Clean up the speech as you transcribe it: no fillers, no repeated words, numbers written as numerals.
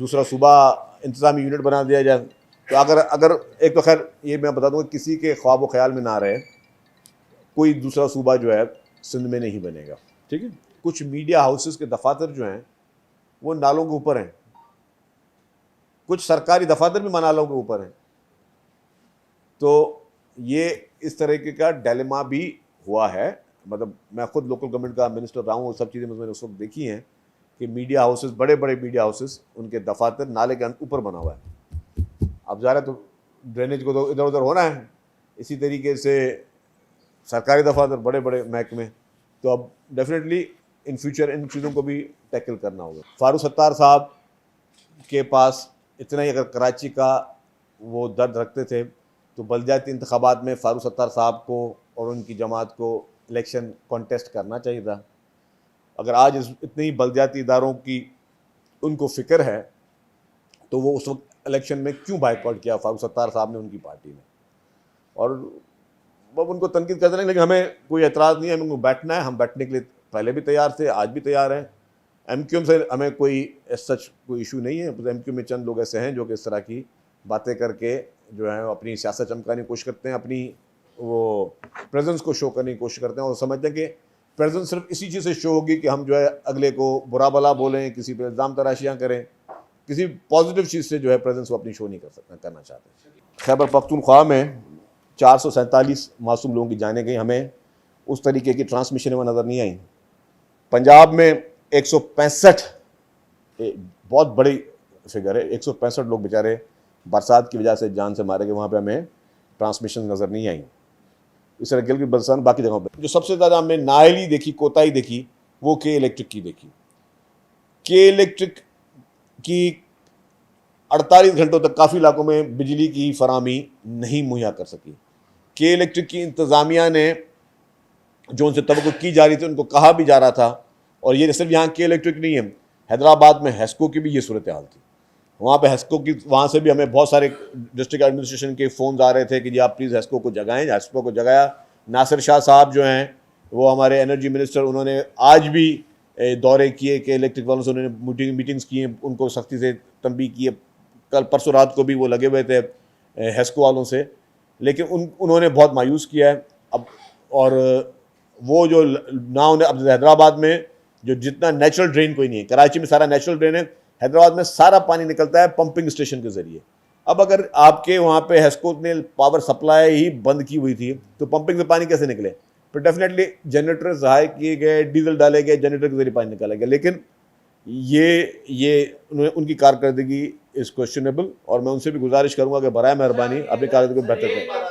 दूसरा सूबा इंतज़ामी यूनिट बना दिया जाए। तो अगर एक तो खैर ये मैं बता दूँ किसी के ख्वाब व ख्याल में ना रहे, कोई दूसरा सूबा जो है सिंध में नहीं बनेगा, ठीक है। कुछ मीडिया हाउसेस के दफातर जो हैं वो नालों के ऊपर हैं, कुछ सरकारी दफातर भी नालों के ऊपर हैं। तो ये इस तरीके का डायलेमा भी हुआ है। मतलब मैं खुद लोकल गवर्नमेंट का मिनिस्टर रहा हूँ, वो सब चीज़ें मैंने उस वक्त देखी हैं कि मीडिया हाउसेस, बड़े बड़े मीडिया हाउसेस, उनके दफातर नाले के ऊपर बना हुआ है। अब ज़ाहिर है तो ड्रेनेज को तो इधर उधर होना है। इसी तरीके से सरकारी दफातर, बड़े बड़े महकमे, तो अब डेफिनेटली इन फ्यूचर इन चीज़ों को भी टैकल करना होगा। फारूक सत्तार साहब के पास इतना ही अगर कराची का वो दर्द रखते थे तो बलदियाती इंतखाबात में फारूक सत्तार साहब को और उनकी जमात को इलेक्शन कॉन्टेस्ट करना चाहिए था। अगर आज इतनी बलदियाती इदारों की उनको फ़िक्र है तो वो उस वक्त इलेक्शन में क्यों बाइकआउट किया फारूक सत्तार साहब ने, उनकी पार्टी ने। और अब उनको तनकीद करते नहीं, लेकिन हमें कोई एतराज़ नहीं है, हमें बैठना है, हम बैठने के लिए पहले भी तैयार थे, आज भी तैयार हैं। MQM से हमें कोई सच कोई इशू नहीं है। MQM में चंद लोग ऐसे हैं जो कि इस तरह की बातें करके जो है अपनी सियासत चमकाने की कोशिश करते हैं, अपनी वो प्रेजेंस को शो करने की कोशिश करते हैं और समझते हैं कि प्रेजेंस सिर्फ इसी चीज़ से शो होगी कि हम जो है अगले को बुरा भला बोलें, किसी पे इल्ज़ाम तराशियाँ करें, किसी पॉजिटिव चीज़ से जो है प्रेजेंस को अपनी शो नहीं करना चाहते। खैबर पख्तूनख्वा में 447 मासूम लोगों की जानें गई, हमें उस तरीके की ट्रांसमिशन में नज़र नहीं आई। पंजाब में 165, बहुत बड़ी फिगर है, 165 लोग बेचारे बरसात की वजह से जान से मारे गए, वहाँ पे हमें ट्रांसमिशन नज़र नहीं आई। इस तरह गिलगित बल्तिस्तान बाकी जगहों पे जो सबसे ज़्यादा हमने नाअहली देखी, कोताही देखी, वो के इलेक्ट्रिक की देखी। के इलेक्ट्रिक की 48 घंटों तक काफ़ी इलाकों में बिजली की फराहमी नहीं मुहैया कर सकी। के इलेक्ट्रिक की इंतज़ामिया ने जो उनसे तवक्को की जा रही थी उनको कहा भी जा रहा था, और ये सिर्फ यहाँ के इलेक्ट्रिक नहीं है, हैदराबाद में हेस्को की भी ये सूरत हाल थी। वहाँ पे हेस्को की, वहाँ से भी हमें बहुत सारे डिस्ट्रिक्ट एडमिनिस्ट्रेशन के फ़ोन आ रहे थे कि जी आप प्लीज़ हेस्को को जगाएं। हेस्को को जगाया। नासिर शाह साहब जो हैं वो हमारे एनर्जी मिनिस्टर, उन्होंने आज भी दौरे किए कि इलेक्ट्रिक वालों से, उन्होंने मीटिंग्स की हैं, उनको सख्ती से तंबीह की है। कल परसों रात को भी वो लगे हुए थे हेस्को वालों से, लेकिन उन्होंने बहुत मायूस किया है अब। और वो जो ना उन्हें अब हैदराबाद में जो जितना नेचुरल ड्रेन कोई नहीं है, कराची में सारा नेचुरल ड्रेन है, हैदराबाद में सारा पानी निकलता है पंपिंग स्टेशन के ज़रिए। अब अगर आपके वहाँ पे हेस्को ने पावर सप्लाई ही बंद की हुई थी तो पंपिंग से पानी कैसे निकले? तो डेफिनेटली जनरेटर सहाय किए गए, डीजल डाले गए, जनरेटर के जरिए पानी निकाला गया, लेकिन ये उनकी कारकर्दगी इज़ क्वेश्चनेबल। और मैं उनसे भी गुजारिश करूँगा कि बराए मेहरबानी अपनी कारकर्दगी को बेहतर करें।